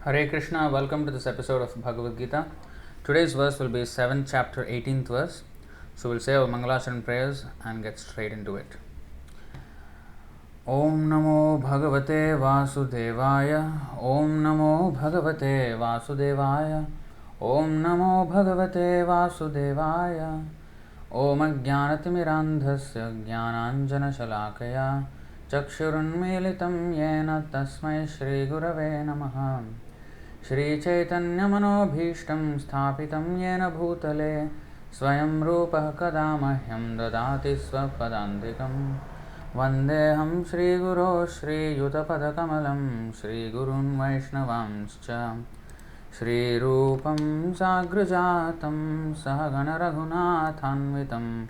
Hare Krishna, welcome to this episode of Bhagavad Gita. Today's verse will be 7th chapter, 18th verse. So we'll say our Mangalasharan prayers and get straight into it. Om Namo Bhagavate Vasudevaya. Om Namo Bhagavate Vasudevaya. Om Namo Bhagavate Vasudevaya. Om Ajnanatimirandhasya Jnananjana Shalakaya Chakshurunmilitam Yena Tasmai Shri Gurave Namaha. Shri Chaitanya Manobhishtam Sthapitam Yena Bhutale Swayam Rupa Kadamahyam Dadati Swapadantikam Vandeham Shri Guru Shri Yutapadakamalam Shri Gurun Vaishnavamscha Shri Rupam Sagrajatam Sahagana Raghunathanvitam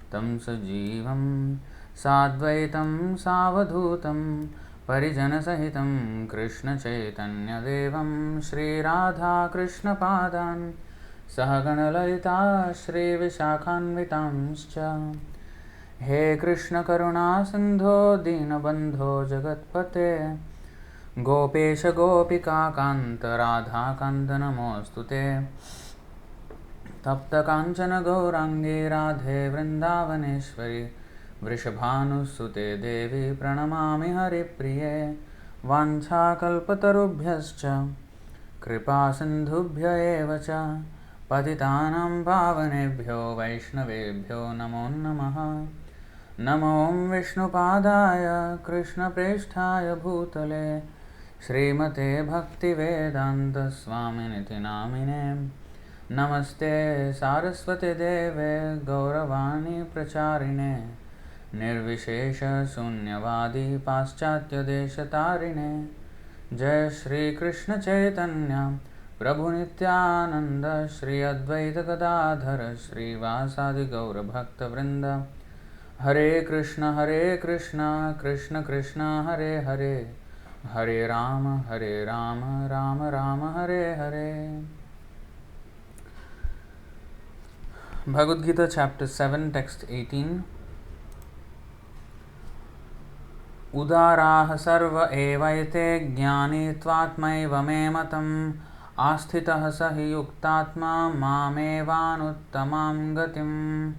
Tam Sajivam Sadvaitam Savadhutam Parijana Sahitam Krishna Chaitanya Devam Shri Radha Krishna Padan Sahagana Lalita Shri Vishakhanvitamscha He Krishna Karuna Sindho Dinabandho Jagatpate Gopesha Gopika Kanta Radha Kanta Namostute Tapta Kanchana Gaurangi Radhe Vrindavaneshwari Vrishabhanusute Devi Pranamami Haripriye Vancha Kalpatarubhyascha Kripa Sindhubhya Evacha Patitanam Pavanebhyo Vaishnavebhyo Namo Namaha Namo Om Vishnupadaya Krishna Presthaya Bhutale Srimate Bhakti Vedanta Swaminiti Namine Namaste Saraswati Deve Gauravani Pracharine Nirvishesha Sunyavadi Paschatya Deshatarine Jai Shri Krishna Chaitanya Prabhu Nityananda Shri Advaita Gadadhara Shri Vasadi Gaura Bhakta Vrinda Hare Krishna Krishna Krishna Hare Hare Hare Rama Rama Rama Hare Hare. Bhagavad Gita chapter 7 text 18. Udaraha sarva evaite jnani tvatmaiva me matam asthitah sahi yuktatma mamevanuttamam gatim.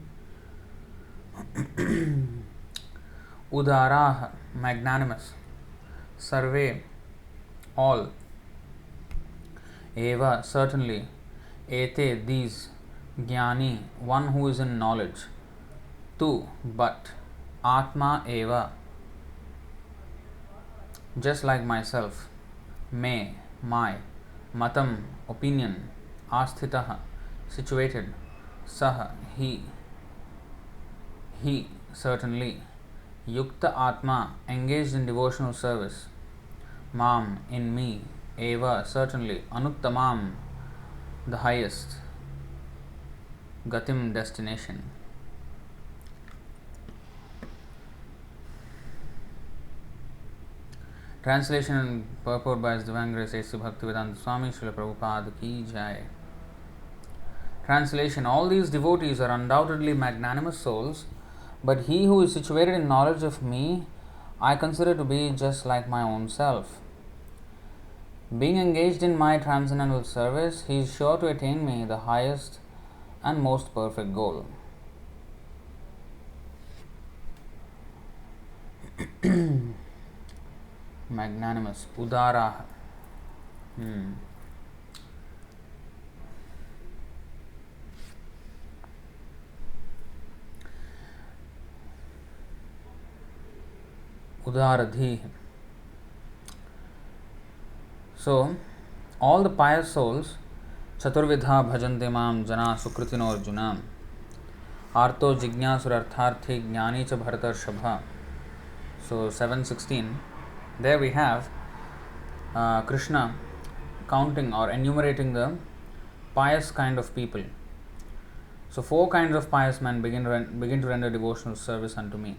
Udaraha, magnanimous. Sarve, all. Eva, certainly. Ete, these. Gyani, one who is in knowledge. Tu, but. Atma eva, just like myself. Me, my. Matam, opinion. Asthitaha, situated. Saha, he. He, certainly. Yukta Atma, engaged in devotional service. Mam, in me. Eva, certainly. Anuttamam, the highest. Gatim, destination. Translation and purport by His Divine Grace A.C. Bhaktivedanta Swami Srila Prabhupada Ki Jai. Translation. All these devotees are undoubtedly magnanimous souls, but he who is situated in knowledge of me, I consider to be just like my own self. Being engaged in my transcendental service, he is sure to attain me, the highest and most perfect goal. Magnanimous. Udara. Udaradhi. So, all the pious souls, Chaturvidha bhajante mam jana sukritino arjuna arto jignyasurartharthi jnani cha bharatarshabha. So 7:16. There we have Krishna counting or enumerating the pious kind of people. So 4 kinds of pious men begin to render devotional service unto me.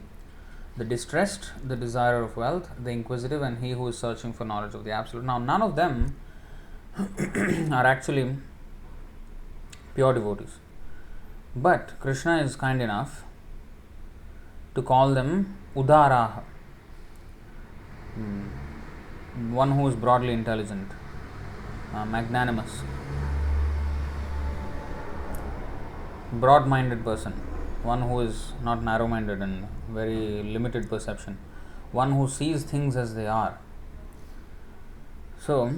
The distressed, the desirer of wealth, the inquisitive, and he who is searching for knowledge of the Absolute. Now, none of them are actually pure devotees. But Krishna is kind enough to call them Udaraha, one who is broadly intelligent. magnanimous, broad-minded person, one who is not narrow-minded and very limited perception, one who sees things as they are. So,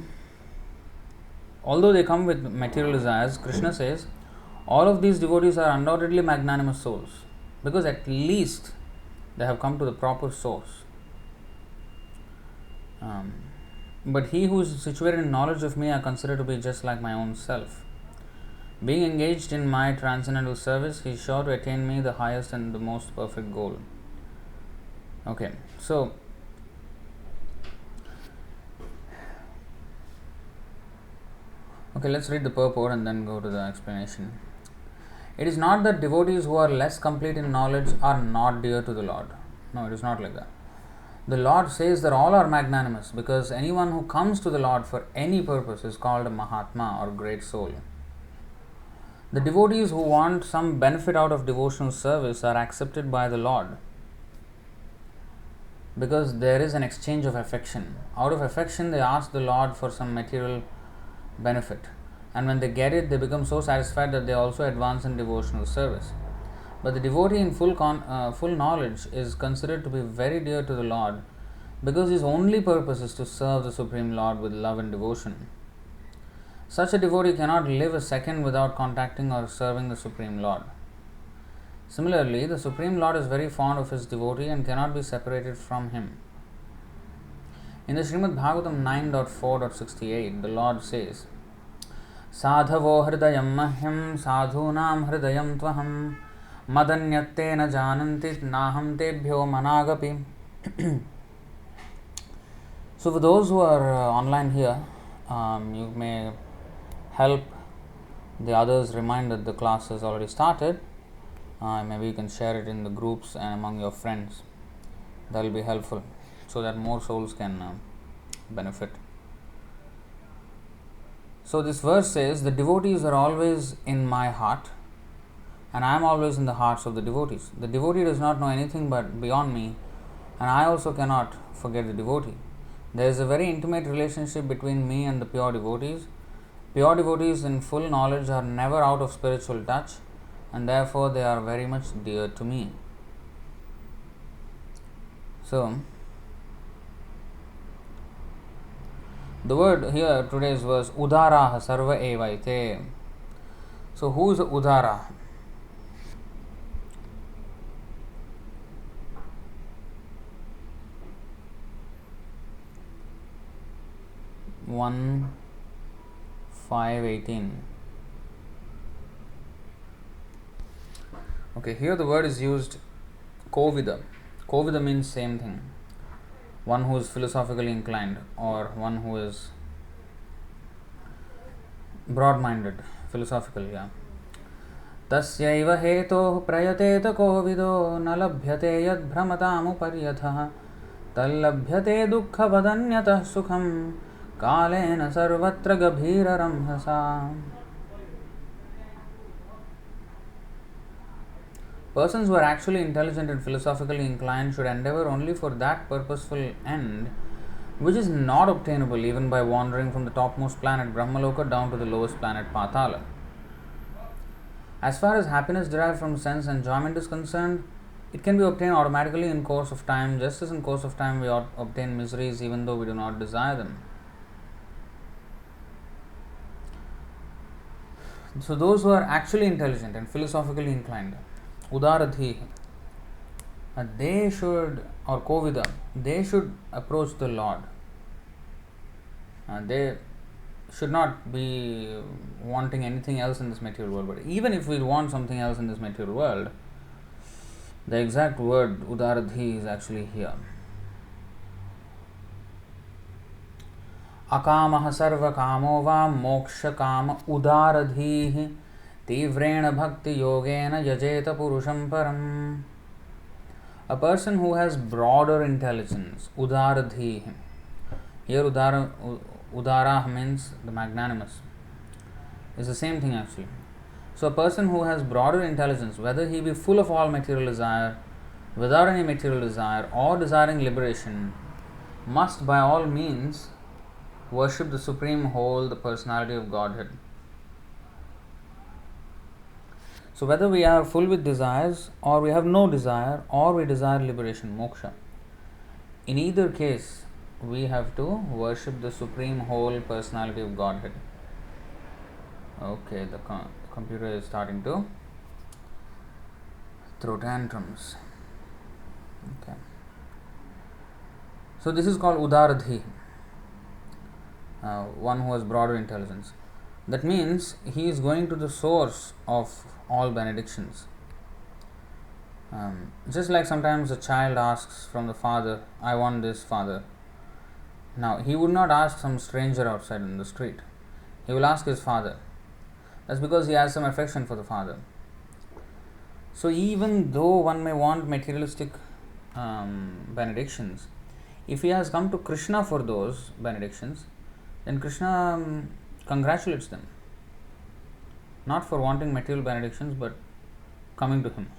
although they come with material desires, Krishna says all of these devotees are undoubtedly magnanimous souls, because at least they have come to the proper source. But he who is situated in knowledge of me I consider to be just like my own self. Being engaged in my transcendental service, he is sure to attain me, the highest and the most perfect goal. Okay, so let's read the purport and then go to the explanation. It is not that devotees who are less complete in knowledge are not dear to the Lord. No, it is not like that. The Lord says that all are magnanimous, because anyone who comes to the Lord for any purpose is called a Mahatma or great soul. The devotees who want some benefit out of devotional service are accepted by the Lord, because there is an exchange of affection. Out of affection, they ask the Lord for some material benefit, and when they get it, they become so satisfied that they also advance in devotional service. But the devotee in full knowledge is considered to be very dear to the Lord, because his only purpose is to serve the Supreme Lord with love and devotion. Such a devotee cannot live a second without contacting or serving the Supreme Lord. Similarly, the Supreme Lord is very fond of his devotee and cannot be separated from him. In the Srimad Bhagavatam 9.4.68, the Lord says, Sadhavo hridayam mahyam sadhunam hridayam tvaham madanyatte na janantit naham tebhyo managapi. So for those who are online here, you may help the others remind that the class has already started. Maybe you can share it in the groups and among your friends. That will be helpful, so that more souls can benefit. So this verse says, the devotees are always in my heart, and I am always in the hearts of the devotees. The devotee does not know anything but beyond me, and I also cannot forget the devotee. There is a very intimate relationship between me and the pure devotees. Pure devotees in full knowledge are never out of spiritual touch, and therefore they are very much dear to me. So, the word here, today's verse, Udaraha sarva evaite. So, who is Udara? One 5:18. Okay, here the word is used Kovida. Kovida means same thing. One who is philosophically inclined, or one who is broad-minded, philosophical, yeah. Tasyaiva hetoh prayateta kovido nalabhyate yad bhramatam tallabhyate dukkha vadanyatah sukham kalena sarvatra gabhira ramhasa. Persons who are actually intelligent and philosophically inclined should endeavor only for that purposeful end which is not obtainable even by wandering from the topmost planet Brahmaloka down to the lowest planet Patala. As far as happiness derived from sense enjoyment is concerned, it can be obtained automatically in course of time, just as in course of time we obtain miseries even though we do not desire them. So those who are actually intelligent and philosophically inclined, Udaradhi, they should, or Kovida, they should approach the Lord. They should not be wanting anything else in this material world. But even if we want something else in this material world, the exact word Udaradhi is actually here. Akamah sarva kamo va moksha kama udaradhi tivrena bhakti yogena yajeta purusham param. A person who has broader intelligence, udaradhi. Here udara means the magnanimous. It's the same thing actually. So a person who has broader intelligence, whether he be full of all material desire, without any material desire, or desiring liberation, must by all means worship the supreme whole, the personality of Godhead. So whether we are full with desires, or we have no desire, or we desire liberation, moksha, in either case, we have to worship the supreme whole personality of Godhead. Okay, the computer is starting to throw tantrums. Okay. So this is called Udaradhi, one who has broader intelligence. That means he is going to the source of all benedictions. Just like sometimes a child asks from the father, I want this, father. Now, he would not ask some stranger outside in the street. He will ask his father. That's because he has some affection for the father. So, even though one may want materialistic benedictions, if he has come to Krishna for those benedictions, then Krishna congratulates them. Not for wanting material benedictions, but coming to him.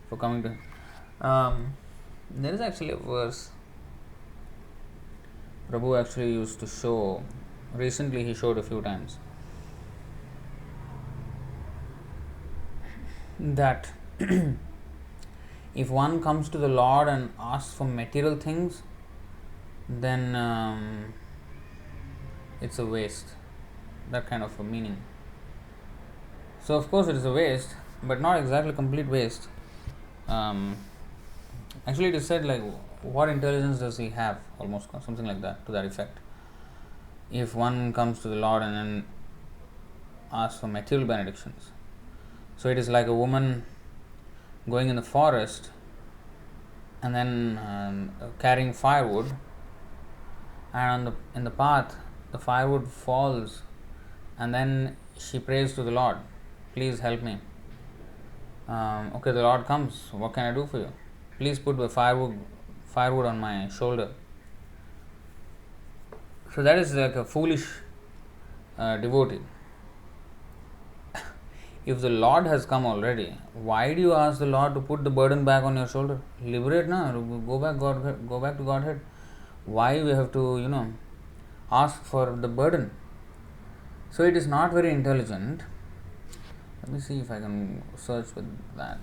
For coming to him. There is actually a verse Prabhu actually used to show. Recently he showed a few times. That if one comes to the Lord and asks for material things, then it's a waste. That kind of a meaning. So of course it is a waste, but not exactly complete waste. Actually it is said like, what intelligence does he have? Almost something like that, to that effect. If one comes to the Lord and then asks for material benedictions. So it is like a woman going in the forest and then carrying firewood, and in the path the firewood falls, and then she prays to the Lord, please help me. Okay, the Lord comes, what can I do for you? Please put the firewood on my shoulder. So that is like a foolish devotee. If the Lord has come already, why do you ask the Lord to put the burden back on your shoulder? Liberate now, go back to Godhead. Why we have to, ask for the burden? So it is not very intelligent. Let me see if I can search with that.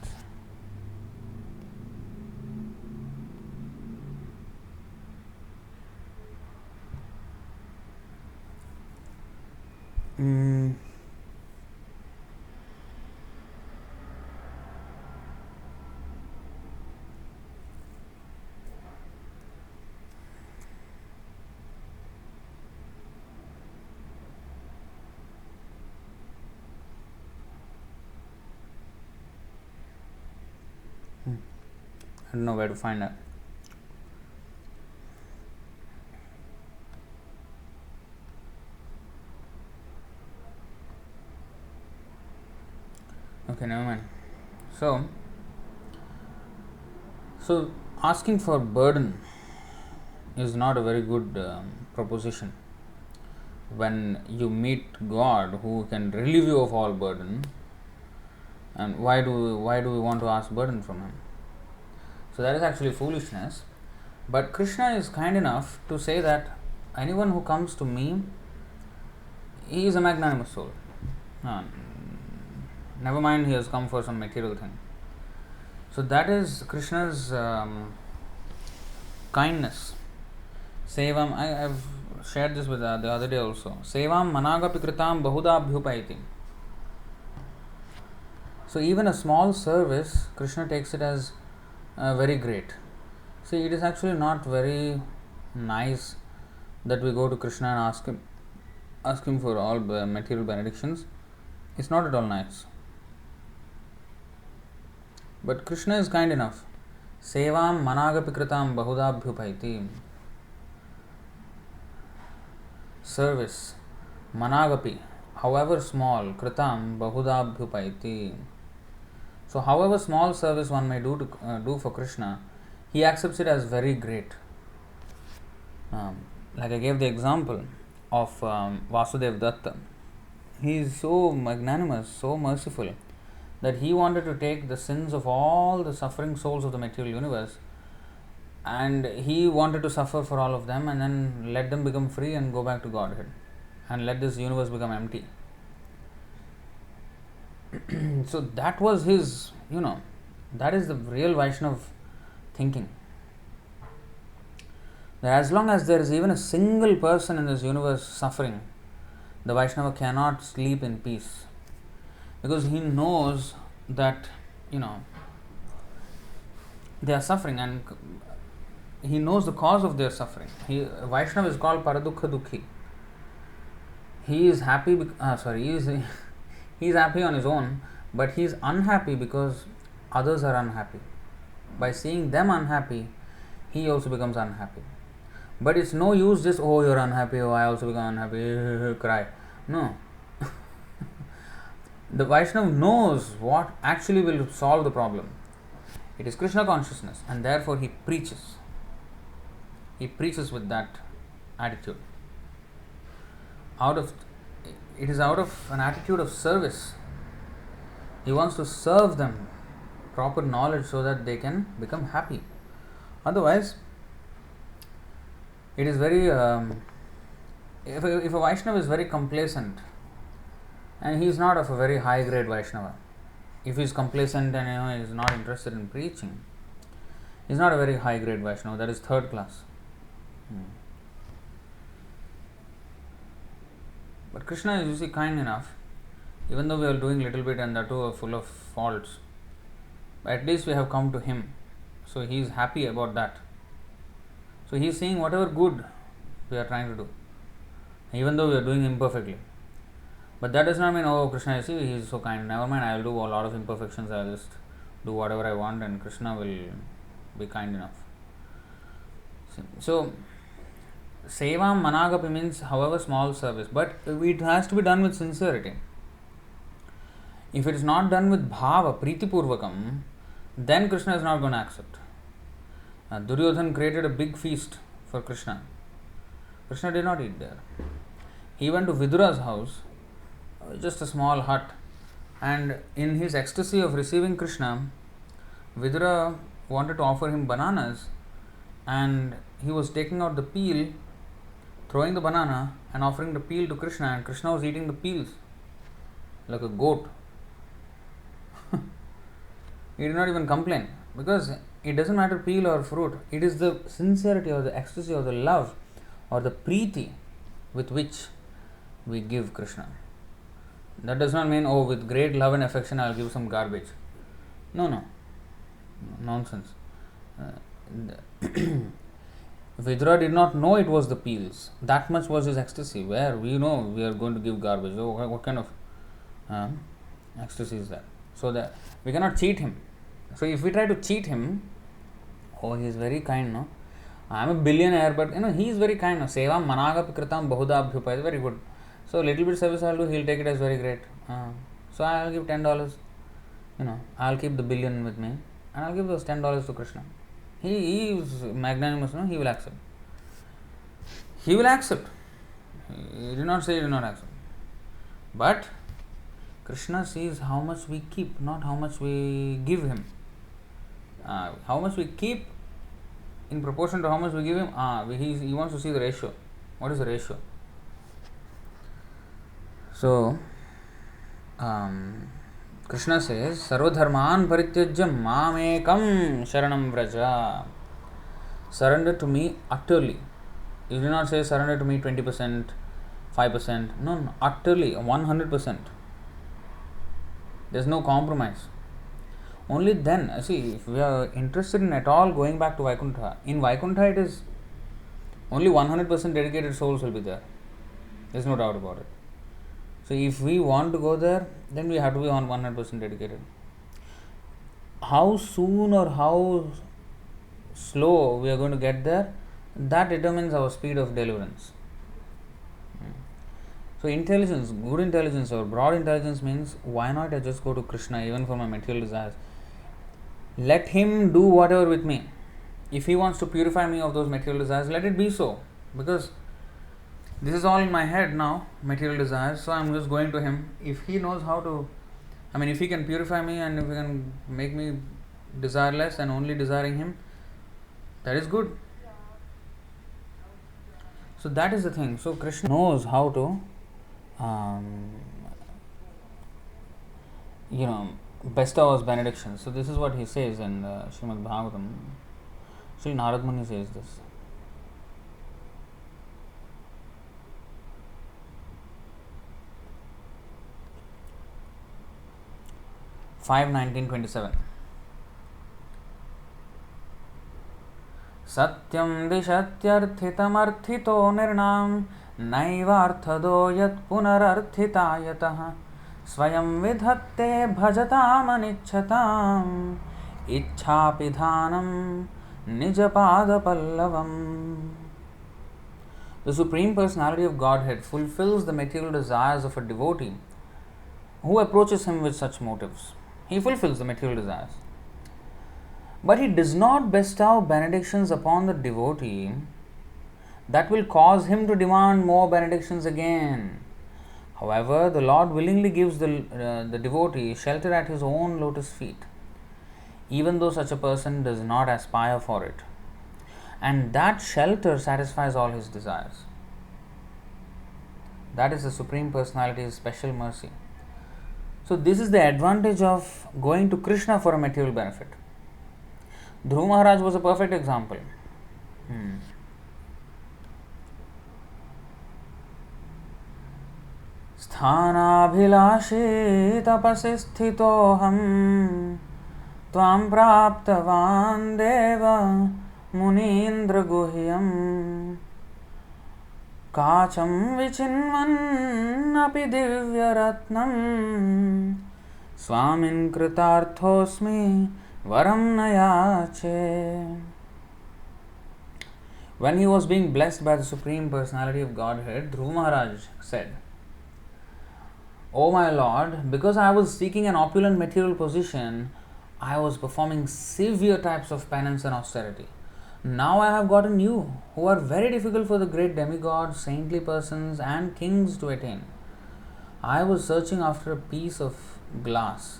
I don't know where to find that. Okay, never mind. So asking for burden is not a very good proposition. When you meet God who can relieve you of all burden, and why do we want to ask burden from him? So that is actually foolishness. But Krishna is kind enough to say that anyone who comes to me, he is a magnanimous soul. Never mind he has come for some material thing. So that is Krishna's kindness. Sevam, I have shared this with the other day also. Sevam managapi kritam bahudabhyupaiti. So even a small service, Krishna takes it as very great. See, it is actually not very nice that we go to Krishna and ask him for all material benedictions. It's not at all nice. But Krishna is kind enough. Sevam managapi kritam bahudabhyupaiti. Service, managapi, however small, kritam bahudabhyupaiti. So however small service one may do for Krishna, he accepts it as very great. Like I gave the example of Vasudev Datta. He is so magnanimous, so merciful, that he wanted to take the sins of all the suffering souls of the material universe And he wanted to suffer for all of them and then let them become free and go back to Godhead and let this universe become empty. So that was his, that is the real Vaishnav thinking. That as long as there is even a single person in this universe suffering, the Vaishnava cannot sleep in peace. Because he knows that, they are suffering and he knows the cause of their suffering. Vaishnava is called Paradukha Dukhi. He is happy, he is happy on his own, but he is unhappy because others are unhappy. By seeing them unhappy, he also becomes unhappy. But it's no use just, oh, you're unhappy, oh, I also become unhappy, cry. No. The Vaishnava knows what actually will solve the problem. It is Krishna consciousness, and therefore he preaches. He preaches with that attitude. It is out of an attitude of service. He wants to serve them proper knowledge so that they can become happy. Otherwise, it is very if a Vaishnava is very complacent and he is not of a very high grade Vaishnava, if he is complacent and he is not interested in preaching, he is not a very high grade Vaishnava, that is third class. But Krishna is kind enough, even though we are doing little bit and that too are full of faults, but at least we have come to him, so he is happy about that. So he is seeing whatever good we are trying to do, even though we are doing imperfectly. But that does not mean, oh, Krishna, you see, he is so kind, never mind, I will do a lot of imperfections, I will just do whatever I want and Krishna will be kind enough. So, Sevam Managapi means however small service, but it has to be done with sincerity. If it is not done with bhava, priti purvakam, then Krishna is not going to accept. Duryodhan created a big feast for Krishna. Krishna did not eat there. He went to Vidura's house, just a small hut, and in his ecstasy of receiving Krishna, Vidura wanted to offer him bananas, and he was taking out the peel, throwing the banana and offering the peel to Krishna, and Krishna was eating the peels like a goat. He did not even complain, because it doesn't matter peel or fruit, it is the sincerity or the ecstasy or the love or the preeti with which we give Krishna. That does not mean, oh, with great love and affection I will give some garbage. No. Nonsense. Vidura did not know it was the peels. That much was his ecstasy. Where we know we are going to give garbage. So what kind of ecstasy is that? So that we cannot cheat him. So if we try to cheat him, oh, he is very kind, no? I am a billionaire, but he is very kind. No? Sevam Managapi Kritam Bahudha Abhyupa is very good. So little bit service I will do, he will take it as very great. So I will give $10. I will keep the billion with me, and I will give those $10 to Krishna. He is magnanimous, no? He will accept. He will accept. He did not say he will not accept. But Krishna sees how much we keep, not how much we give him. How much we keep in proportion to how much we give him, he wants to see the ratio. What is the ratio? So, Krishna says, Sarvadharman parityajya mamekam sharanam vraja. Surrender to me utterly. You do not say surrender to me 20%, 5%. No, utterly, 100%. There is no compromise. Only then, see, if we are interested in at all going back to Vaikuntha, in Vaikuntha it is only 100% dedicated souls will be there. There is no doubt about it. So if we want to go there, then we have to be on 100% dedicated. How soon or how slow we are going to get there, that determines our speed of deliverance. So intelligence, good intelligence or broad intelligence means, why not I just go to Krishna even for my material desires? Let him do whatever with me. If he wants to purify me of those material desires, let it be so. Because this is all in my head now, material desires, so I am just going to him. If he knows how to, if he can purify me and if he can make me desireless and only desiring him, That is good. So that is the thing. So Krishna knows how to, um, you know, bestow us benedictions. So this is what he says in Srimad Bhagavatam. Sri Narad Muni says this. 5:19:27. सत्यं दिशत्यर्थितमर्थितो निर्णाम नैवार्थदो यत् पुनरर्थितायतः स्वयं विधत्ते भजतामनिच्छताम् इच्छापिधानं निजपादपल्लवम्. The Supreme Personality of Godhead fulfills the material desires of a devotee who approaches him with such motives. He fulfills the material desires. But he does not bestow benedictions upon the devotee that will cause him to demand more benedictions again. However, the Lord willingly gives the devotee shelter at his own lotus feet, even though such a person does not aspire for it. And that shelter satisfies all his desires. That is the Supreme Personality's special mercy. So, this is the advantage of going to Krishna for a material benefit. Dhruva Maharaj was a perfect example. Sthanabhilashi tapasi sthitoham tvam praptavan deva munindra guhyam kacham vichinvan api divya ratnam swamin kritarthosmi varam nayache. When he was being blessed by the Supreme Personality of Godhead, Dhruva Maharaj said, "O my Lord, because I was seeking an opulent material position, I was performing severe types of penance and austerity. Now I have gotten you, who are very difficult for the great demigods, saintly persons, and kings to attain. I was searching after a piece of glass,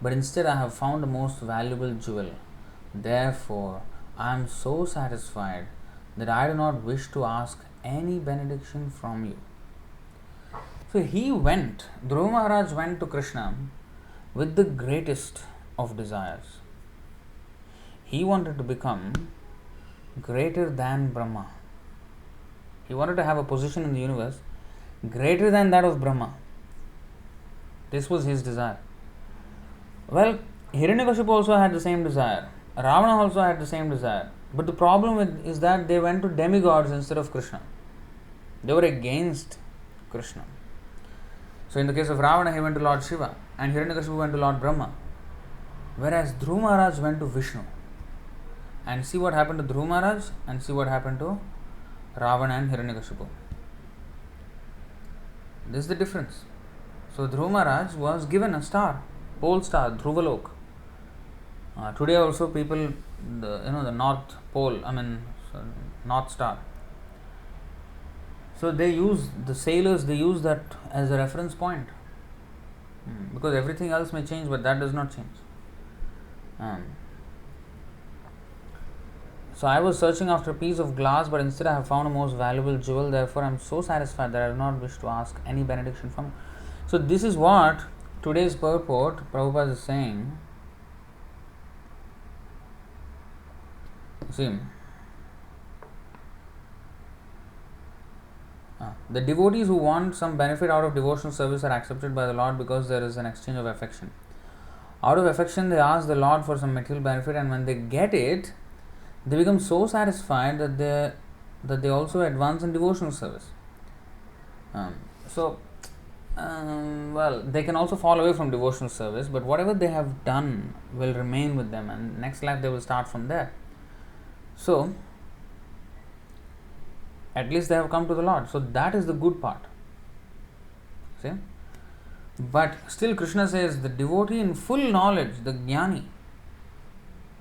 but instead I have found a most valuable jewel. Therefore, I am so satisfied that I do not wish to ask any benediction from you." So Dhruva Maharaj went to Krishna with the greatest of desires. He wanted to become greater than Brahma. He wanted to have a position in the universe greater than that of Brahma. This was his desire. Well, Hiranyakashipu also had the same desire. Ravana also had the same desire. But the problem is that they went to demigods instead of Krishna. They were against Krishna. So in the case of Ravana, he went to Lord Shiva, and Hiranyakashipu went to Lord Brahma. Whereas Dhruva Maharaj went to Vishnu. And see what happened to Dhruva Maharaj, and see what happened to Ravana and Hiranyakashipu. This is the difference. So Dhruva Maharaj was given a star, pole star, Dhruvalok. Today also people, the North Pole, North Star. So they use that as a reference point. Because everything else may change, but that does not change. So I was searching after a piece of glass, but instead I have found a most valuable jewel. Therefore I am so satisfied that I do not wish to ask any benediction from you. So this is what today's purport Prabhupada is saying. See, the devotees who want some benefit out of devotional service are accepted by the Lord because there is an exchange of affection. Out of affection, they ask the Lord for some material benefit, and when they get it, they become so satisfied that they also advance in devotional service. They can also fall away from devotional service, but whatever they have done will remain with them, and next life they will start from there. So, at least they have come to the Lord. So that is the good part. See? But still Krishna says the devotee in full knowledge, the Gyani,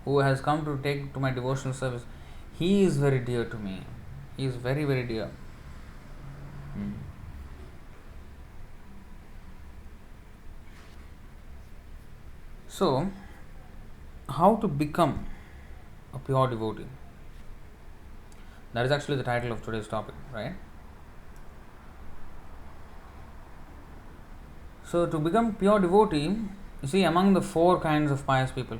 who has come to take to my devotional service, he is very dear to me. He is very, very dear. So, how to become a pure devotee? That is actually the title of today's topic, right? So, to become pure devotee, you see, among the four kinds of pious people,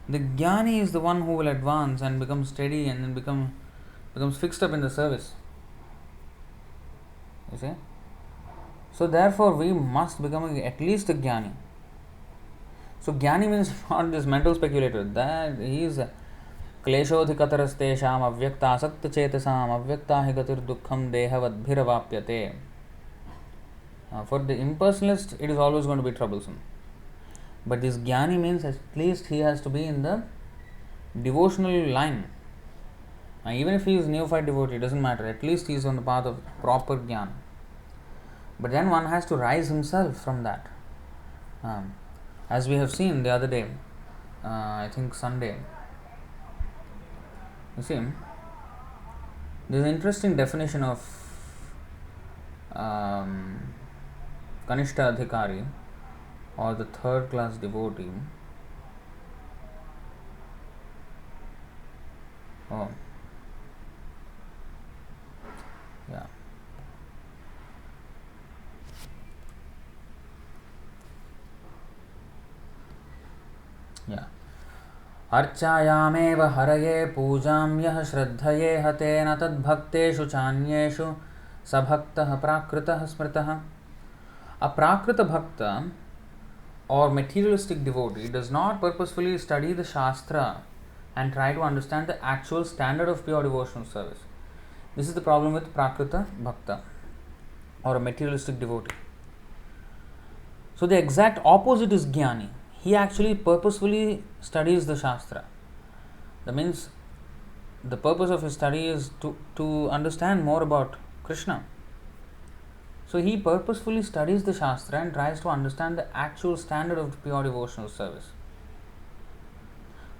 the Gyani is the one who will advance and become steady and then becomes fixed up in the service. You see? So, therefore, we must become at least a Gyani. So, Gyani means not this mental speculator, that he is क्लेशोऽधिकतरस्तेषाम् अव्यक्तासक्तचेतसाम् अव्यक्ता हि गतिर्दुःखं देहवद्भिरवाप्यते. For the impersonalist, it is always going to be troublesome. But this Gyani means at least he has to be in the devotional line. Even if he is neophyte devotee, it doesn't matter. At least he is on the path of proper Gyana. But then one has to rise himself from that. As we have seen the other day, I think Sunday, you see, there is an interesting definition of Kanishta Adhikari, or the third class devotee. Oh, yeah. Yeah. अर्चायामेव हरये पूजां यः श्रद्धये हतेन तद्भक्तेषु चान्येषु सबक्तः प्राकृतः स्मृतः. A Prakrita Bhakta or materialistic devotee does not purposefully study the Shastra and try to understand the actual standard of pure devotional service. This is the problem with Prakrita Bhakta or a materialistic devotee. So the exact opposite is Gyani. He actually purposefully studies the Shastra. That means the purpose of his study is to understand more about Krishna. So he purposefully studies the Shastra and tries to understand the actual standard of pure devotional service.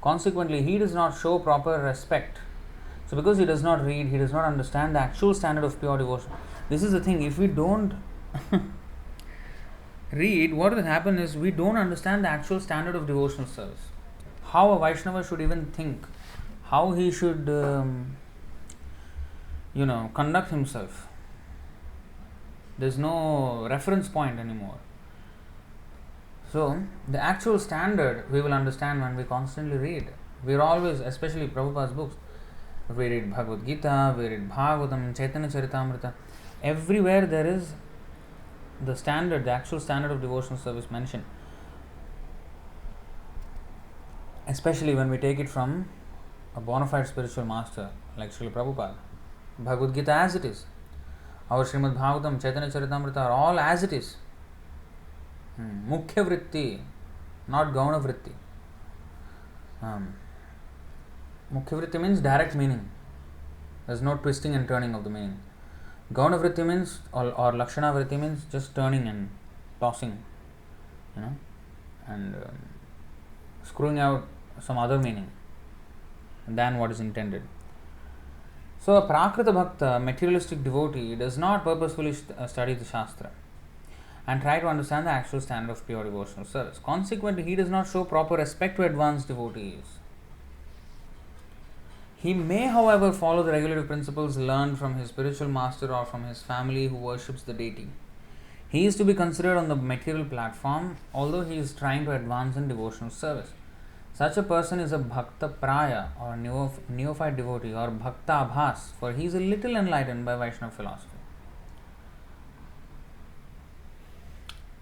Consequently, he does not show proper respect. So because he does not read, he does not understand the actual standard of pure devotion. This is the thing, if we don't read, what will happen is we don't understand the actual standard of devotional service. How a Vaishnava should even think, how he should conduct himself. There's no reference point anymore. So, the actual standard we will understand when we constantly read. We are always, especially Prabhupada's books, we read Bhagavad Gita, we read Bhagavatam, Chaitanya Charitamrita. Everywhere there is the standard, the actual standard of devotional service mentioned. Especially when we take it from a bona fide spiritual master like Srila Prabhupada. Bhagavad Gita as it is. Our Srimad Bhagavatam, Chaitanya Charitamrita are all as it is. Mukhya vritti, not Gauna vritti. Mukhya vritti means direct meaning. There is no twisting and turning of the meaning. Gauna vritti means, or Lakshana vritti means just turning and tossing, and screwing out some other meaning than what is intended. So, a Prakrita Bhakta, materialistic devotee, does not purposefully study the Shastra and try to understand the actual standard of pure devotional service. Consequently, he does not show proper respect to advanced devotees. He may, however, follow the regulative principles learned from his spiritual master or from his family who worships the deity. He is to be considered on the material platform, although he is trying to advance in devotional service. Such a person is a Bhakta Praya or neophyte devotee or Bhakta Abhas, for he is a little enlightened by Vaishnava philosophy.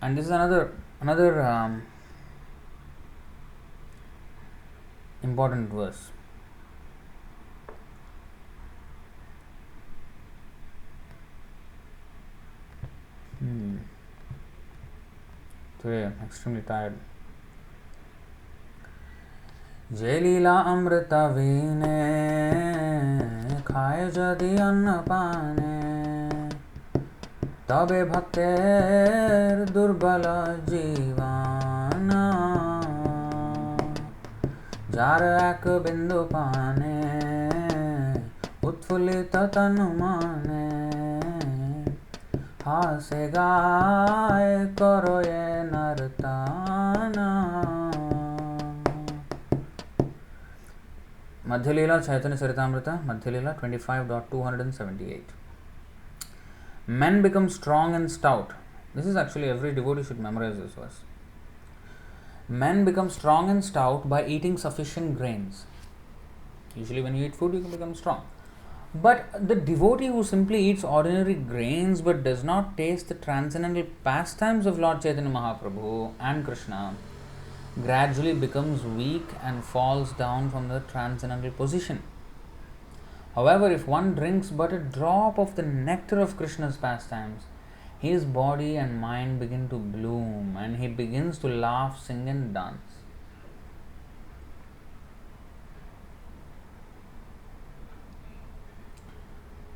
And this is another important verse. Today I'm extremely tired. जे लीला अमृत वीने खाए जदि अन्न पाने तबे भक्तेर दुर्बल जीवाना jar एक बिंदु पाने उत्फुल्लित तनु माने हासे गाय करो ये नरताना. Madhya Leela Chaitanya Charitamrita, Madhya Leela 25.278. Men become strong and stout. This is actually every devotee should memorize this verse. Men become strong and stout by eating sufficient grains. Usually when you eat food, you can become strong. But the devotee who simply eats ordinary grains but does not taste the transcendental pastimes of Lord Chaitanya Mahaprabhu and Krishna gradually becomes weak and falls down from the transcendental position. However, if one drinks but a drop of the nectar of Krishna's pastimes, his body and mind begin to bloom and he begins to laugh, sing and dance.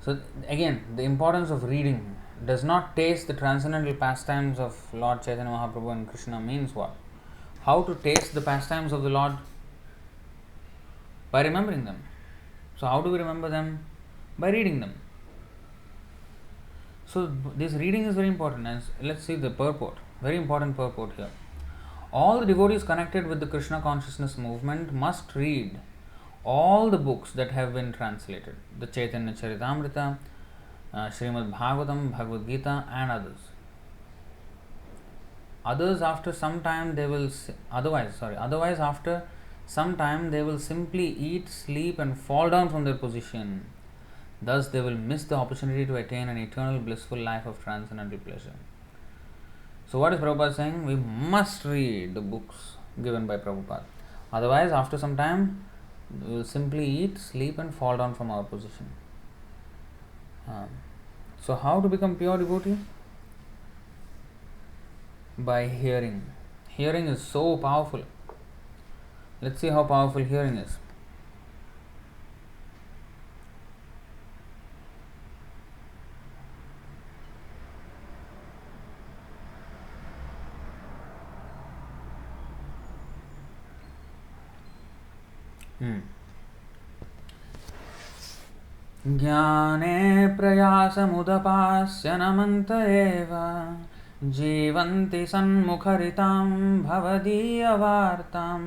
So again, the importance of reading. Does not taste the transcendental pastimes of Lord Chaitanya Mahaprabhu and Krishna means what? How to taste the pastimes of the Lord? By remembering them. So how do we remember them? By reading them. So this reading is very important. And let's see the purport. Very important purport here. All the devotees connected with the Krishna consciousness movement must read all the books that have been translated. The Chaitanya Charitamrita, Srimad Bhagavatam, Bhagavad Gita and others. Otherwise after some time they will simply eat, sleep and fall down from their position. Thus they will miss the opportunity to attain an eternal blissful life of transcendental pleasure. So what is Prabhupada saying? We must read the books given by Prabhupada. Otherwise after some time we will simply eat, sleep and fall down from our position. So how to become pure devotee? By hearing. Hearing is so powerful. Let's see how powerful hearing is. ज्ञाने प्रयासमुदपास्य नमन्त एव जीवन्ति सन्मुखरितां भवदीयवार्तां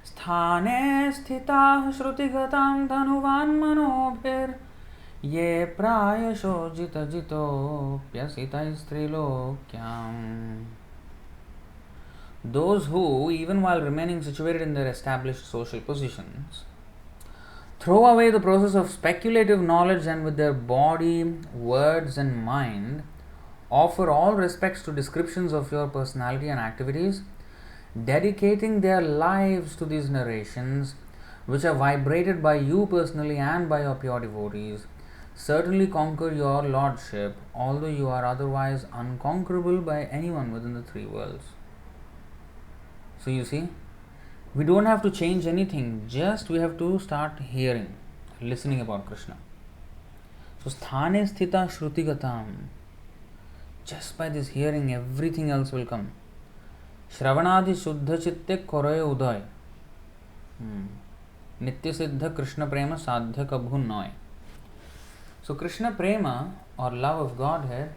स्थाने स्थिताः श्रुतिगतां धनुवान् मनोभिर्ये प्रायशो जितजितोऽप्यसितैस्त्रिलोक्याम्. Those who, even while remaining situated in their established social positions, throw away the process of speculative knowledge and with their body, words and mind offer all respects to descriptions of your personality and activities, dedicating their lives to these narrations, which are vibrated by you personally and by your pure devotees, certainly conquer your lordship, although you are otherwise unconquerable by anyone within the three worlds. So you see, we don't have to change anything, just we have to start hearing, listening about Krishna. So sthane sthita shrutigatam. Just by this hearing, everything else will come. Shravanadi shuddha chitte koroye uday. Nitya siddha Krishna prema sadhya kabhu noy. So Krishna prema or love of Godhead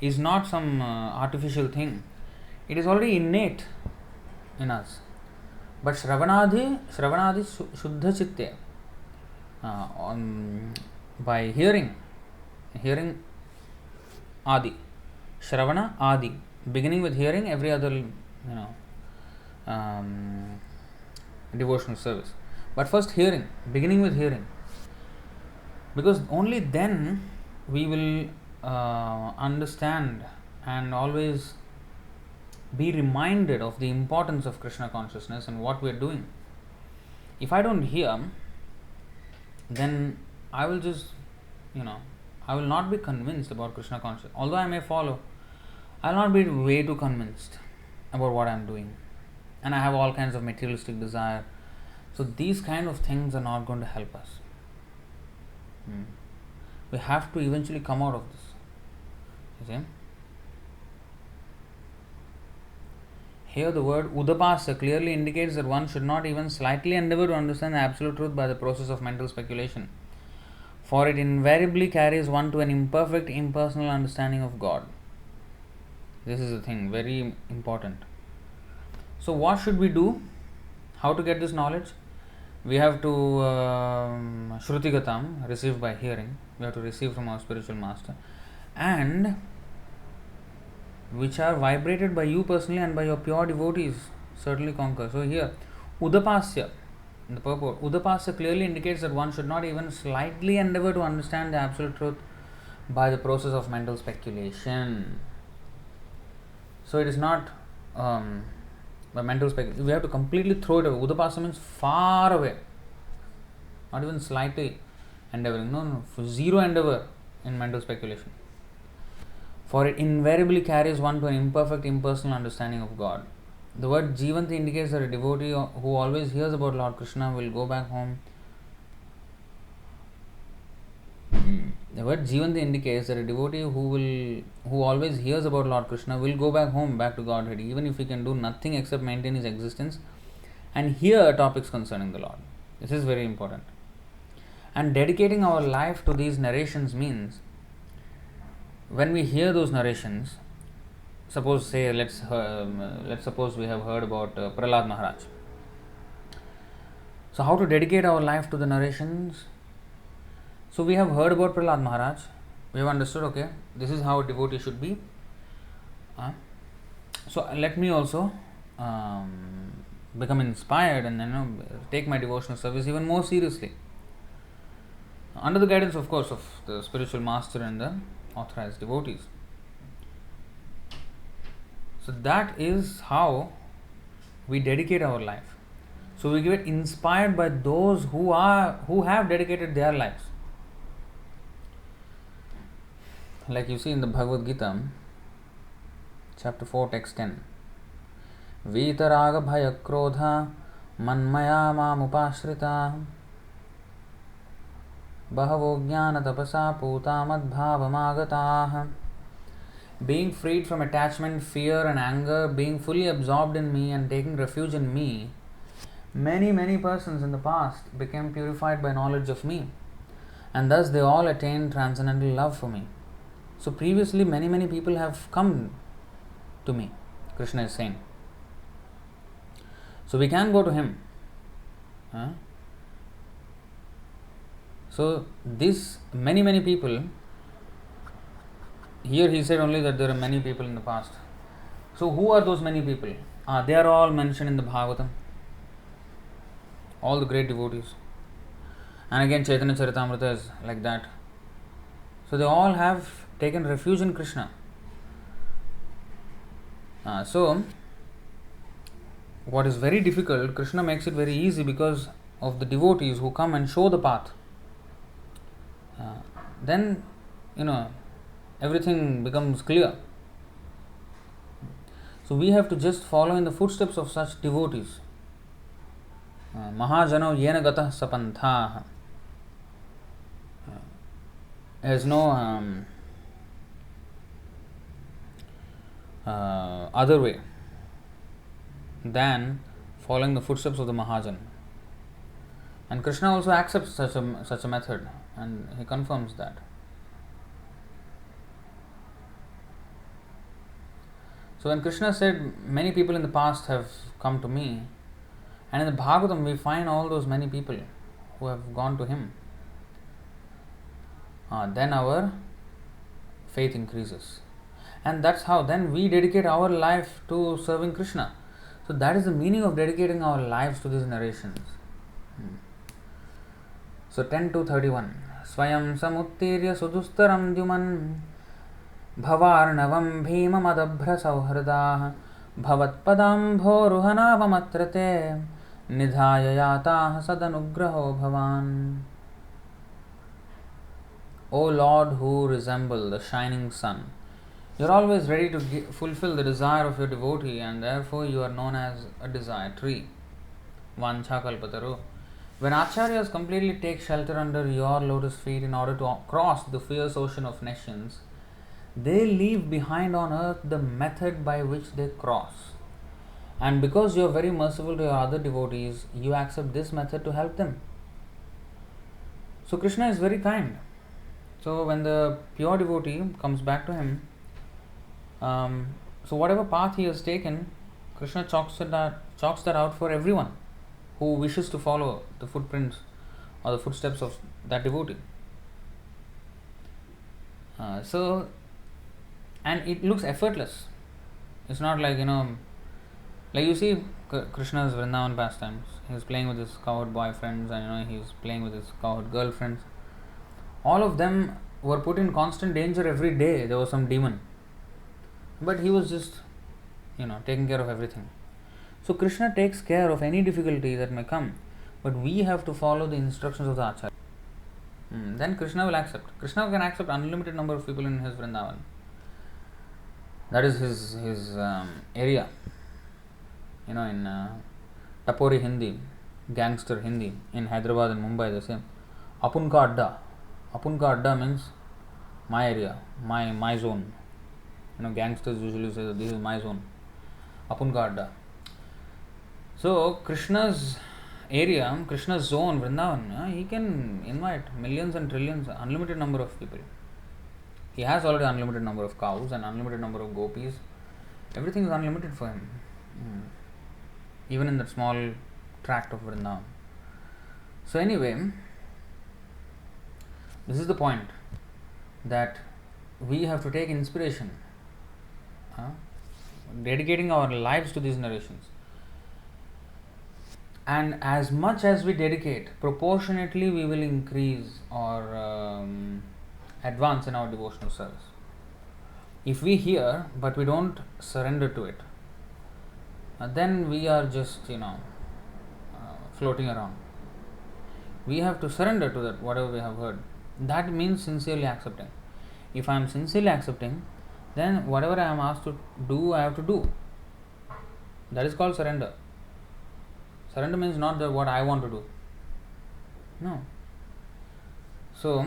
is not some artificial thing. It is already innate in us. But Shravanadi shuddha chitte, by hearing Adi, Shravana Adi, beginning with hearing every other devotional service. But first hearing, beginning with hearing, because only then we will understand and always be reminded of the importance of Krishna consciousness and what we are doing. If I don't hear, then I will just, I will not be convinced about Krishna consciousness. Although I may follow, I will not be way too convinced about what I am doing. And I have all kinds of materialistic desire. So these kind of things are not going to help us. We have to eventually come out of this. You see? Here the word udapasya clearly indicates that one should not even slightly endeavor to understand the absolute truth by the process of mental speculation, for it invariably carries one to an imperfect, impersonal understanding of God. This is the thing, very important. So, what should we do? How to get this knowledge? We have to Shrutigatam, receive by hearing. We have to receive from our spiritual master, and which are vibrated by you personally and by your pure devotees, certainly conquer. So here, Udapasya, the purport, Udapasya clearly indicates that one should not even slightly endeavor to understand the absolute truth by the process of mental speculation. So it is not by mental speculation. We have to completely throw it away. Udapasya means far away, not even slightly endeavoring. No, zero endeavor in mental speculation. For it invariably carries one to an imperfect, impersonal understanding of God. The word Jivanti indicates that a devotee who always hears about Lord Krishna will go back home. The word Jivanti indicates that a devotee who always hears about Lord Krishna will go back home, back to Godhead, even if he can do nothing except maintain his existence and hear topics concerning the Lord. This is very important. And dedicating our life to these narrations means, when we hear those narrations, suppose say let's suppose we have heard about Prahlad Maharaj. So how to dedicate our life to the narrations? So we have heard about Prahlad Maharaj. We have understood, okay, this is how a devotee should be. So let me also become inspired and take my devotional service even more seriously, under the guidance, of course, of the spiritual master and the authorized devotees. So that is how we dedicate our life. So we get inspired by those who have dedicated their lives. Like you see in the Bhagavad Gita, chapter 4, text 10. Vitaraga bhaya krodha manmaya mamupashrita bahavo jnana tapasa puta madbhavamagataha. Being freed from attachment, fear and anger, being fully absorbed in me and taking refuge in me, many persons in the past became purified by knowledge of me, and thus they all attained transcendental love for me. So previously many people have come to me, Krishna is saying. So we can go to him. So this many people, here he said only that there are many people in the past. So who are those many people? They are all mentioned in the Bhagavatam. All the great devotees. And again Chaitanya Charitamrita is like that. So they all have taken refuge in Krishna. So what is very difficult, Krishna makes it very easy because of the devotees who come and show the path. Then everything becomes clear. So we have to just follow in the footsteps of such devotees. Mahajano yena gatah sapantha. There is no other way than following the footsteps of the Mahajan. And Krishna also accepts such a method, and he confirms that. So when Krishna said many people in the past have come to me, and in the Bhagavatam we find all those many people who have gone to him, then our faith increases. And that's how then we dedicate our life to serving Krishna. So that is the meaning of dedicating our lives to these narrations. So 10 to 31. Swayam samuttirya sudustaram dyuman bhavarnavam bhima madabhra sauhradaha bhavat padam bhoruhanavamatrate nidhaya yataha sadanugraho bhavan. O Lord, who resemble the shining sun, you are always ready to fulfill the desire of your devotee, and therefore you are known as a desire tree. Vancha kalpataru. When acharyas completely take shelter under your lotus feet in order to cross the fierce ocean of nations, they leave behind on earth the method by which they cross. And because you are very merciful to your other devotees, you accept this method to help them. So Krishna is very kind. So when the pure devotee comes back to him, so whatever path he has taken, Krishna chalks that out for everyone who wishes to follow the footprints or the footsteps of that devotee. And it looks effortless. It's not like, like you see Krishna's Vrindavan pastimes. He's playing with his cowherd boyfriends, and he's playing with his cowherd girlfriends. All of them were put in constant danger every day. There was some demon, but he was just, taking care of everything. So Krishna takes care of any difficulty that may come, but we have to follow the instructions of the Acharya. Then Krishna will accept. Krishna can accept unlimited number of people in his Vrindavan. That is his area. In Tapori Hindi, gangster Hindi, in Hyderabad and Mumbai, they say Apunka Adda. Apunka Adda means my area, my zone. Gangsters usually say that this is my zone. Apunka Adda. So Krishna's area, Krishna's zone, Vrindavan, he can invite millions and trillions, unlimited number of people. He has already unlimited number of cows and unlimited number of gopis. Everything is unlimited for him. Even in that small tract of Vrindavan. So anyway, this is the point, that we have to take inspiration, dedicating our lives to these narrations. And as much as we dedicate, proportionately we will increase or advance in our devotional service. If we hear but we don't surrender to it, then we are just floating around. We have to surrender to that, whatever we have heard. That means sincerely accepting. If I am sincerely accepting, then whatever I am asked to do, I have to do. That is called surrender. Surrender means not what I want to do. No. So,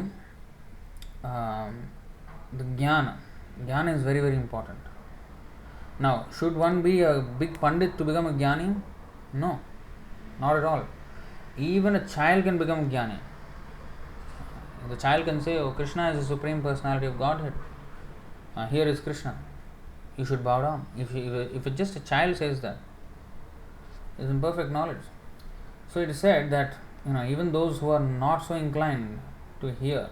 the Gyana is very, very important. Now, should one be a big Pandit to become a Gyani? No, not at all. Even a child can become a Gyani. The child can say, "Oh, Krishna is the Supreme Personality of Godhead. Here is Krishna. You should bow down." If just a child says that, it's in perfect knowledge. So it is said that even those who are not so inclined to hear,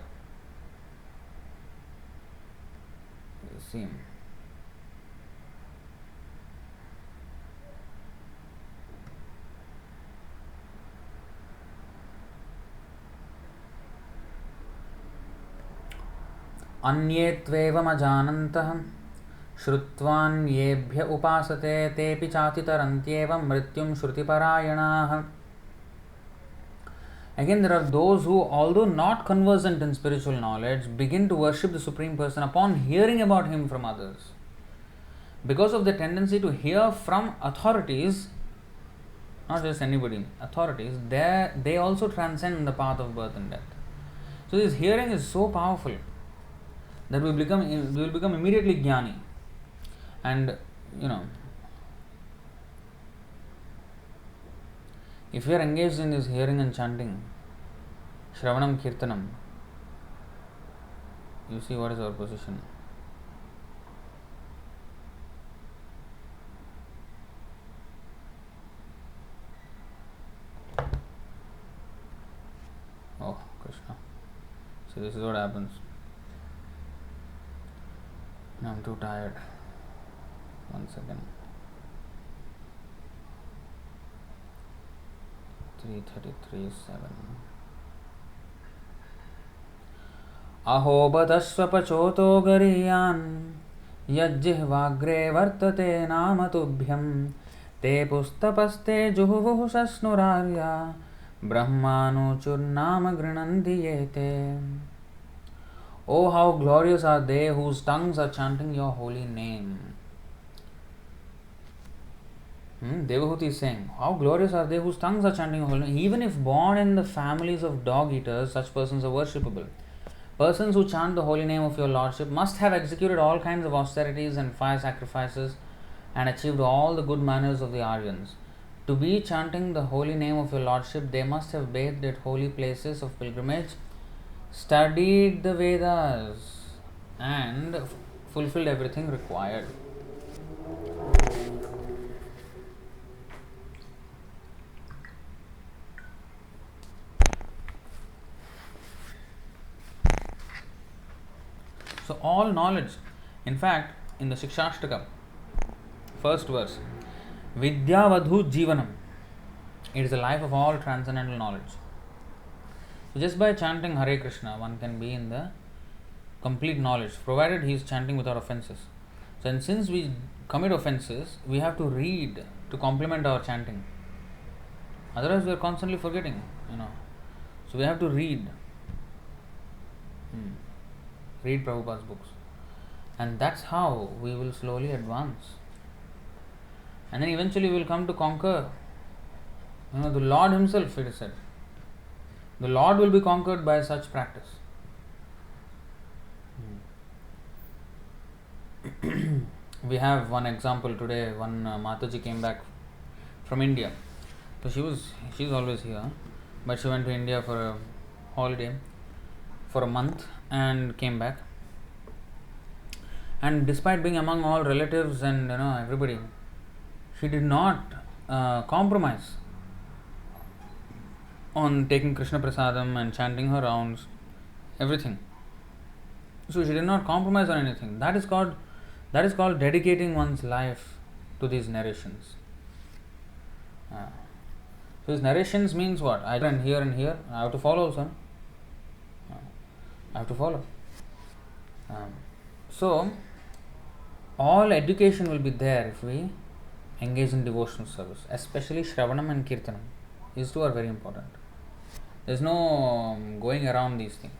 see, अन्ये त्वेवमजानन्तः श्रुत्वान्येभ्य उपासते तेऽपि चातितरन्त्येव मृत्युं श्रुतिपरायणाः. Again, there are those who, although not conversant in spiritual knowledge, begin to worship the Supreme Person upon hearing about Him from others. Because of the tendency to hear from authorities, not just anybody, authorities, they also transcend the path of birth and death. So this hearing is so powerful that we will become immediately Gyani. And if we are engaged in this hearing and chanting, Shravanam Kirtanam, you see what is our position. Oh, Krishna. See, this is what happens. I'm too tired. 1 second. 3:33:7. अहो बतस्वपचोतो गरीयान् यज्जिह्वाग्रे वर्तते नाम तुभ्यं ते पुस्तपस्ते जुहुवुः सस्नुरार्या ब्रह्मानुचुर्नाम गृह्णन्ति ये ते. Oh, how glorious are they whose tongues are chanting your holy name. Devotee is saying, how glorious are they whose tongues are chanting your holy name. Even if born in the families of dog eaters, such persons are worshipable. Persons who chant the holy name of your Lordship must have executed all kinds of austerities and fire sacrifices and achieved all the good manners of the Aryans. To be chanting the holy name of your Lordship, they must have bathed at holy places of pilgrimage, studied the Vedas, and fulfilled everything required. So all knowledge, in fact, in the Shikshashtaka, first verse, Vidyavadhu Jivanam, it is the life of all transcendental knowledge. So just by chanting Hare Krishna, one can be in the complete knowledge, provided he is chanting without offenses. So, and since we commit offenses, we have to read to complement our chanting. Otherwise, we are constantly forgetting, So we have to read. Read Prabhupada's books. And that's how we will slowly advance. And then eventually we will come to conquer. The Lord Himself, it is said. The Lord will be conquered by such practice. We have one example today. One Mataji came back from India. So she's always here, but she went to India for a holiday for a month and came back. And despite being among all relatives and everybody, she did not compromise on taking Krishna Prasadam and chanting her rounds, everything. So she did not compromise on anything. That is called dedicating one's life to these narrations. So these narrations means what? I and here, I have to follow, son. I have to follow. So all education will be there if we engage in devotional service, especially Shravanam and Kirtanam. These two are very important. There is no going around these things.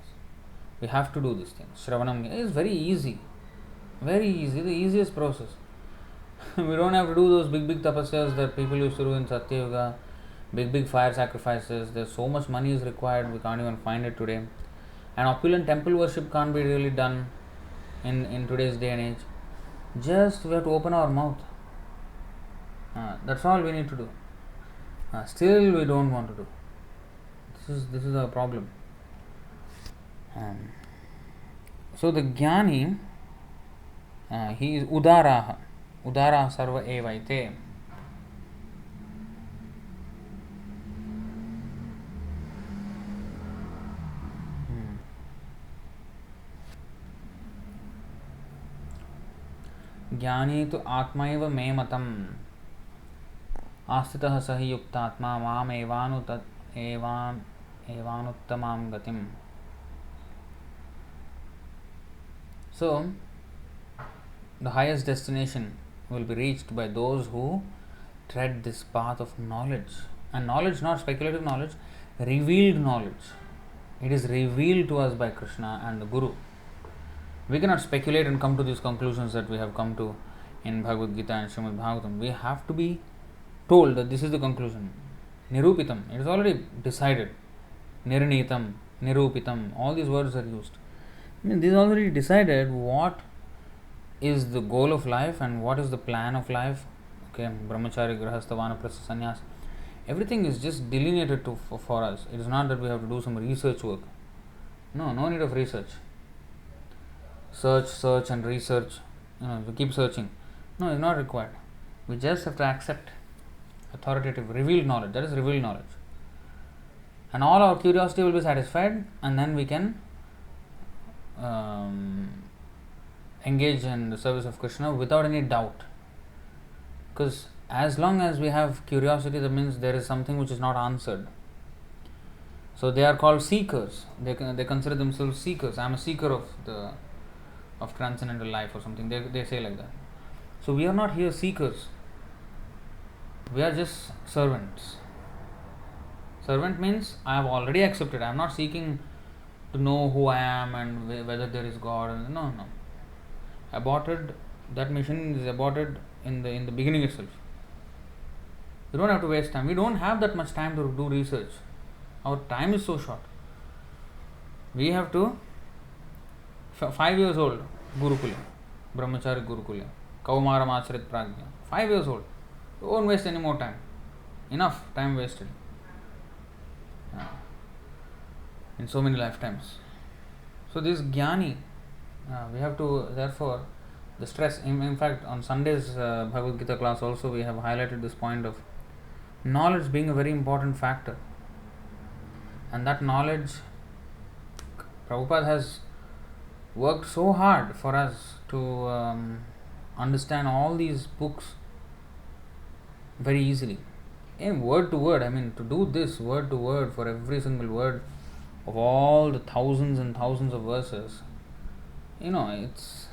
We have to do these things. Shravanam is very easy. Very easy, the easiest process. We don't have to do those big tapasyas that people used to do in Satya Yuga, big fire sacrifices. There's so much money is required, we can't even find it today. And opulent temple worship can't be really done in today's day and age. Just we have to open our mouth. That's all we need to do. Still we don't want to do. This is a problem. So the Gyani, he is Udaraha Sarva Evaite. ज्ञानी तो आत्मैव मे मतम् आस्थितः स हि युक्तात्मा माम एवानुत्तमां गतिम्. So, the highest destination will be reached by those who tread this path of knowledge. And knowledge, not speculative knowledge, revealed knowledge. It is revealed to us by Krishna and the Guru. We cannot speculate and come to these conclusions that we have come to in Bhagavad Gita and Srimad Bhagavatam. We have to be told that this is the conclusion. Nirupitam, it is already decided. Nirnitam, Nirupitam, all these words are used. This is already decided what is the goal of life and what is the plan of life. Okay, Brahmachari, Grahastha, Vanaprastha, Sannyas. Everything is just delineated for us. It is not that we have to do some research work. No need of research. Search and research. We keep searching. No, it's not required. We just have to accept authoritative, revealed knowledge. That is revealed knowledge. And all our curiosity will be satisfied, and then we can engage in the service of Krishna without any doubt. Because as long as we have curiosity, that means there is something which is not answered. So they are called seekers. They consider themselves seekers. I am a seeker of transcendental life or something. They say like that. So we are not here seekers. We are just servants. Servant means I have already accepted. I am not seeking to know who I am and whether there is God. No. Aborted. That mission is aborted in the beginning itself. You don't have to waste time. We don't have that much time to do research. Our time is so short. We have to 5 years old, Gurukula, Brahmachari Gurukula, Kaumaram Achrit Prajna, 5 years old. Don't waste any more time. Enough time wasted in so many lifetimes. So this Gyani, we have to, therefore, the stress, in fact, on Sunday's Bhagavad Gita class also we have highlighted this point of knowledge being a very important factor. And that knowledge, Prabhupada has worked so hard for us to understand all these books very easily. In word to word, I mean, to do this word to word for every single word of all the thousands and thousands of verses, it's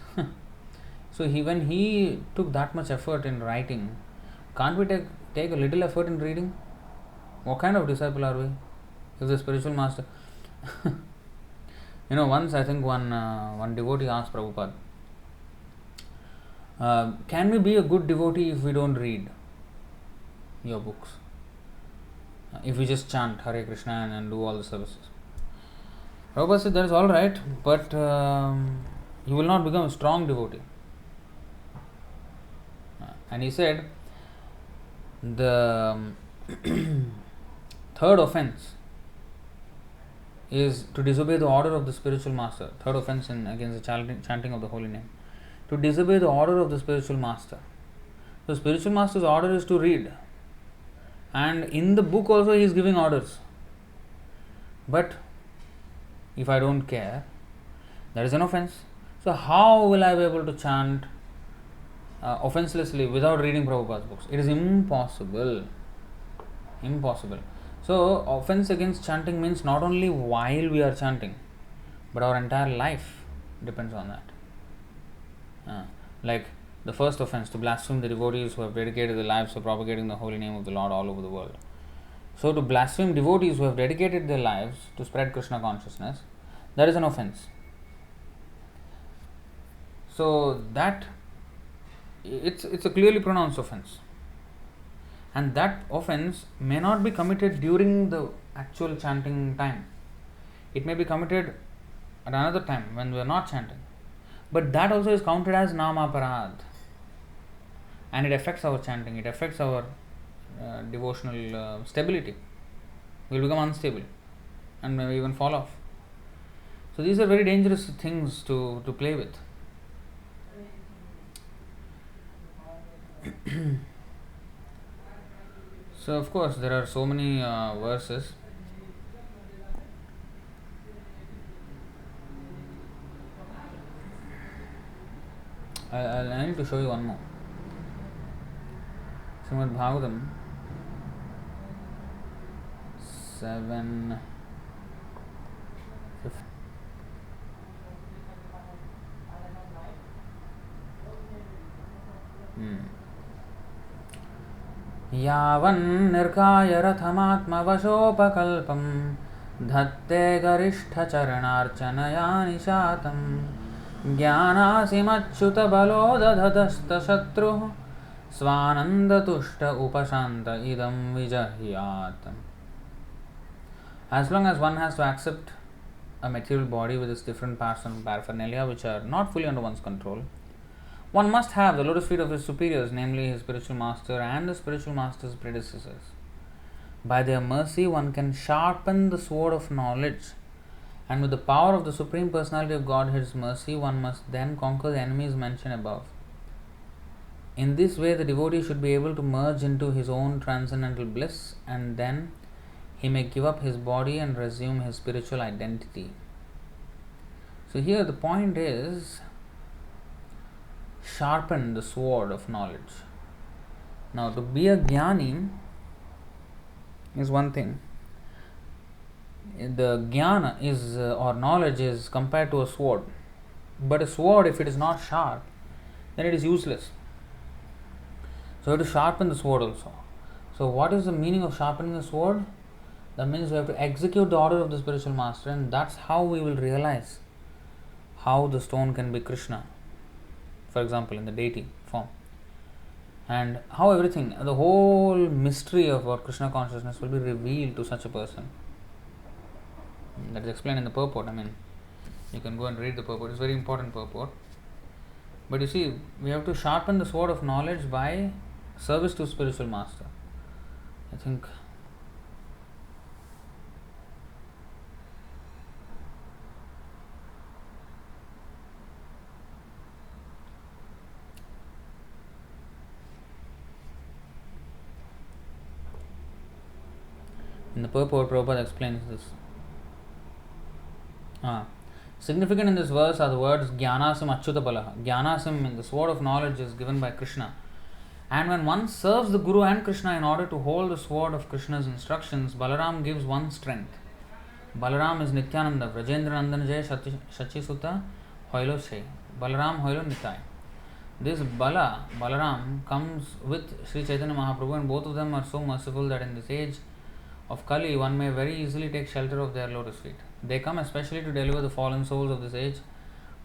so when he took that much effort in writing, can't we take a little effort in reading? What kind of disciple are we? If the spiritual master, once I think one devotee asked Prabhupada, can we be a good devotee if we don't read your books? If we just chant Hare Krishna and do all the services? Prabhupada said that is all right, but you will not become a strong devotee. And he said the third offense is to disobey the order of the spiritual master. Third offense against the chanting of the holy name. To disobey the order of the spiritual master. The spiritual master's order is to read. And in the book also he is giving orders. But if I don't care, that is an offense. So how will I be able to chant offenselessly without reading Prabhupada's books? It is impossible. Impossible. So offense against chanting means not only while we are chanting, but our entire life depends on that. Like the first offense, to blaspheme the devotees who have dedicated their lives for propagating the holy name of the Lord all over the world. So to blaspheme devotees who have dedicated their lives to spread Krishna consciousness, that is an offense. So that it's a clearly pronounced offense. And that offense may not be committed during the actual chanting time. It may be committed at another time when we are not chanting. But that also is counted as namaparad. And it affects our chanting, it affects our devotional stability. We will become unstable and may even fall off. So these are very dangerous things to play with. So of course there are so many verses. I need to show you one more. Srimad Bhagavatam 7 यावन्निर्काय रथमात्मवशोपकल्पं धत्ते गरिष्ठचरणार्चनया निशातं ज्ञानासिमच्युतबलो दधतस्तशत्रुः स्वानन्दतुष्ट उपशान्त idam vijahyat. As long as one has to accept a material body with its different parts and paraphernalia which are not fully under one's control, one must have the lotus feet of his superiors, namely his spiritual master and the spiritual master's predecessors. By their mercy, one can sharpen the sword of knowledge, and with the power of the Supreme Personality of Godhead's mercy, one must then conquer the enemies mentioned above. In this way, the devotee should be able to merge into his own transcendental bliss, and then he may give up his body and resume his spiritual identity. So here the point is, sharpen the sword of knowledge. Now, to be a Gyani is one thing. The Gyana is or knowledge is compared to a sword. But a sword, if it is not sharp, then it is useless. So, you have to sharpen the sword also. So, what is the meaning of sharpening the sword? That means we have to execute the order of the spiritual master, and that's how we will realize how the stone can be Krishna, for example, in the deity form, and how everything, the whole mystery of our Krishna consciousness will be revealed to such a person. That is explained in the purport. I mean, you can go and read the purport. It's a very important purport. But you see, we have to sharpen the sword of knowledge by service to spiritual master. I think in the purport, Prabhupada explains this. Significant in this verse are the words Gyanasim Achyutapalaha. Gyanasim, in the sword of knowledge, is given by Krishna. And when one serves the Guru and Krishna in order to hold the sword of Krishna's instructions, Balaram gives one strength. Balaram is Nityananda, Vrajendra Nandan Jay Shachi Sutta, Hoilo Shai. Balaram Hoilo Nitai. This Balaram, comes with Sri Chaitanya Mahaprabhu, and both of them are so merciful that in this age of Kali, one may very easily take shelter of their lotus feet. They come especially to deliver the fallen souls of this age.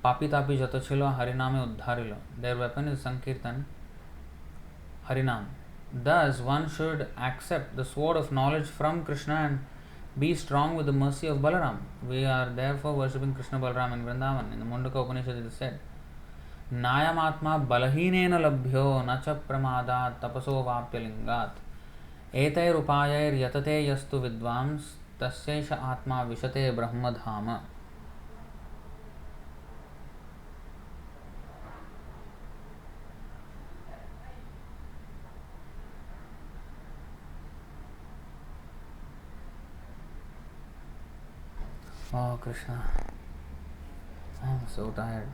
Papi Tapi Jatachilo Hariname Uddharilo. Their weapon is Sankirtan, Harinam. Thus, one should accept the sword of knowledge from Krishna and be strong with the mercy of Balaram. We are therefore worshipping Krishna Balaram in Vrindavan. In the Mundaka Upanishad it is said, Nayamatma balahinena labhyo nacha pramadat tapaso vapyalingat etair upayair yatate yastu vidvams tasyaisha atma vishate brahmadhama. Oh Krishna, I'm so tired.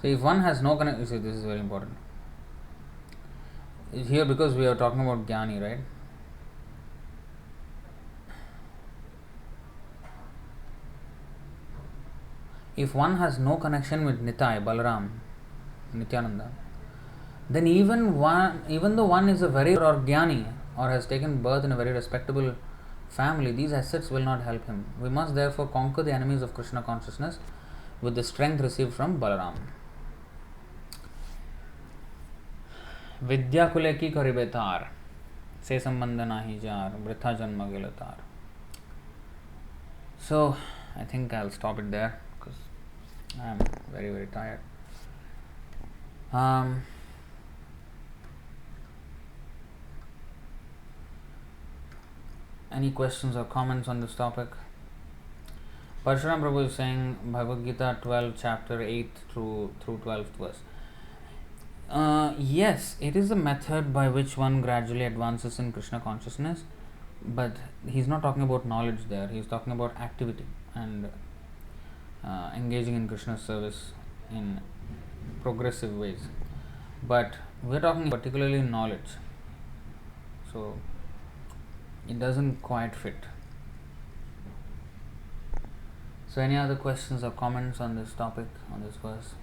So if one has no connection, see, this is very important. Here, because we are talking about Gyani, right? If one has no connection with Nitai, Balaram, Nityananda, then even though one is a very or Gyani or has taken birth in a very respectable family, these assets will not help him. We must therefore conquer the enemies of Krishna consciousness with the strength received from Balaram. Vidya kule ki karibe tar, se sambandha nahi jar, vritha janma gela tar. So, I think I'll stop it there because I'm very, very tired. Any questions or comments on this topic? Parshuram Prabhu is saying Bhagavad Gita 12 chapter 8 through 12th verse. Yes, it is a method by which one gradually advances in Krishna consciousness, but he's not talking about knowledge there. He's talking about activity and engaging in Krishna's service in progressive ways. But we're talking particularly knowledge, so it doesn't quite fit. So any other questions or comments on this topic, on this verse?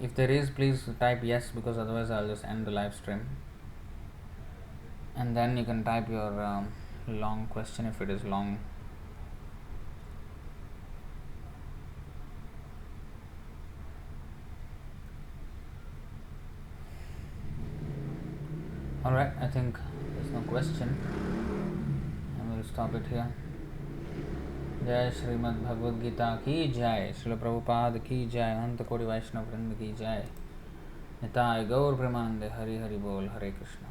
If there is, please type yes, because otherwise I'll just end the live stream. And then you can type your long question if it is long. Alright, I think there's no question. I will stop it here. जय श्रीमद् भगवद गीता की जय, श्रील प्रभुपाद की जय, अनंत कोटि वैष्णव वृंद की जय, निताय गौर प्रेमानंदे, हरि हरि बोल, हरे कृष्ण।